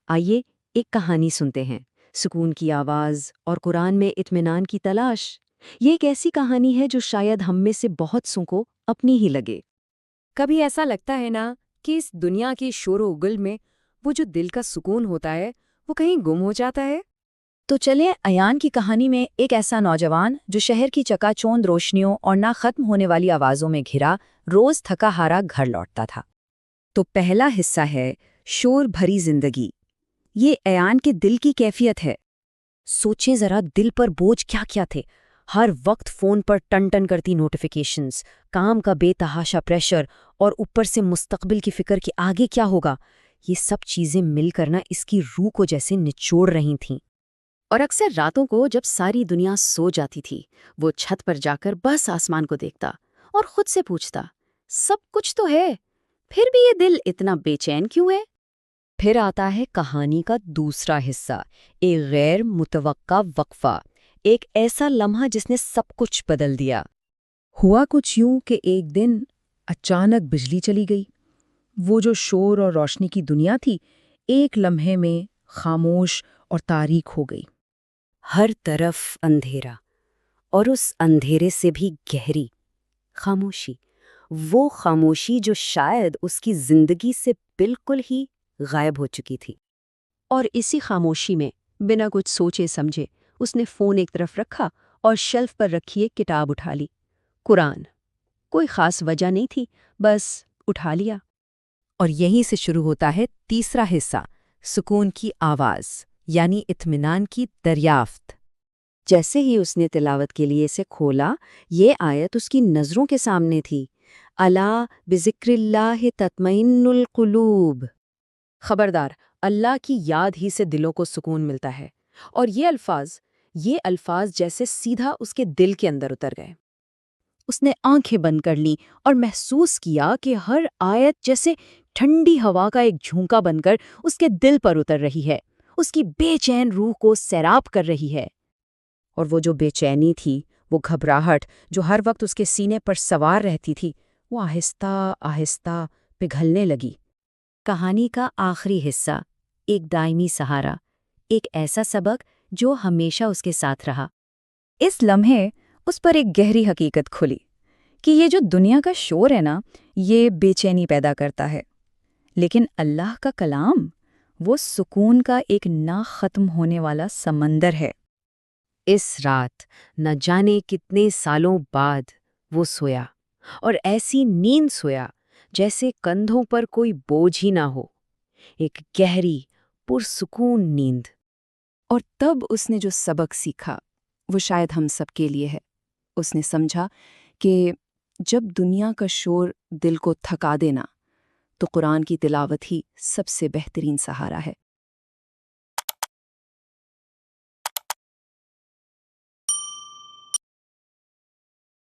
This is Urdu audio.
آئیے ایک کہانی سنتے ہیں، سکون کی آواز اور قرآن میں اطمینان کی تلاش۔ یہ ایک ایسی کہانی ہے جو شاید ہم میں سے بہت سوں کو اپنی ہی لگے۔ کبھی ایسا لگتا ہے نا کہ اس دنیا کی شور و غل میں وہ جو دل کا سکون ہوتا ہے وہ کہیں گم ہو جاتا ہے۔ تو چلیں ایان کی کہانی میں ایک ایسا نوجوان جو شہر کی چکا چوند روشنیوں اور نہ ختم ہونے والی آوازوں میں گھرا روز تھکا ہارا گھر لوٹتا تھا۔ تو پہلا حصہ ہے شور بھری زندگی۔ یہ ایان کے دل کی کیفیت ہے۔ سوچیں ذرا دل پر بوجھ کیا کیا تھے، ہر وقت فون پر ٹن ٹن کرتی نوٹیفیکیشنز، کام کا بے تحاشا پریشر اور اوپر سے مستقبل کی فکر کہ آگے کیا ہوگا۔ یہ سب چیزیں مل کر نہ اس کی روح کو جیسے نچوڑ رہی تھیں۔ اور اکثر راتوں کو جب ساری دنیا سو جاتی تھی وہ چھت پر جا کر بس آسمان کو دیکھتا اور خود سے پوچھتا، سب کچھ تو ہے، پھر بھی یہ دل اتنا بے چین کیوں ہے؟ پھر آتا ہے کہانی کا دوسرا حصہ، ایک غیر متوقع وقفہ، ایک ایسا لمحہ جس نے سب کچھ بدل دیا۔ ہوا کچھ یوں کہ ایک دن اچانک بجلی چلی گئی۔ وہ جو شور اور روشنی کی دنیا تھی ایک لمحے میں خاموش اور تاریک ہو گئی۔ ہر طرف اندھیرا، اور اس اندھیرے سے بھی گہری خاموشی، وہ خاموشی جو شاید اس کی زندگی سے بالکل ہی غائب ہو چکی تھی۔ اور اسی خاموشی میں بنا کچھ سوچے سمجھے اس نے فون ایک طرف رکھا اور شیلف پر رکھی ایک کتاب اٹھا لی، قرآن۔ کوئی خاص وجہ نہیں تھی، بس اٹھا لیا۔ اور یہیں سے شروع ہوتا ہے تیسرا حصہ، سکون کی آواز، یعنی اطمینان کی دریافت۔ جیسے ہی اس نے تلاوت کے لیے اسے کھولا، یہ آیت اس کی نظروں کے سامنے تھی، الا بذکر اللہ تطمئن القلوب۔ خبردار، اللہ کی یاد ہی سے دلوں کو سکون ملتا ہے۔ اور یہ الفاظ جیسے سیدھا اس کے دل کے اندر اتر گئے۔ اس نے آنکھیں بند کر لیں اور محسوس کیا کہ ہر آیت جیسے ٹھنڈی ہوا کا ایک جھونکا بن کر اس کے دل پر اتر رہی ہے، اس کی بے چین روح کو سیراب کر رہی ہے۔ اور وہ جو بے چینی تھی، وہ گھبراہٹ جو ہر وقت اس کے سینے پر سوار رہتی تھی، وہ آہستہ آہستہ پگھلنے لگی۔ کہانی کا آخری حصہ، ایک دائمی سہارا، ایک ایسا سبق جو ہمیشہ اس کے ساتھ رہا۔ اس لمحے اس پر ایک گہری حقیقت کھلی کہ یہ جو دنیا کا شور ہے نا، یہ بے چینی پیدا کرتا ہے، لیکن اللہ کا کلام وہ سکون کا ایک نہ ختم ہونے والا سمندر ہے۔ اس رات نہ جانے کتنے سالوں بعد وہ سویا، اور ایسی نیند سویا جیسے کندھوں پر کوئی بوجھ ہی نہ ہو، ایک گہری پرسکون نیند۔ اور تب اس نے جو سبق سیکھا وہ شاید ہم سب کے لیے ہے۔ اس نے سمجھا کہ جب دنیا کا شور دل کو تھکا دینا تو قرآن کی تلاوت ہی سب سے بہترین سہارا ہے۔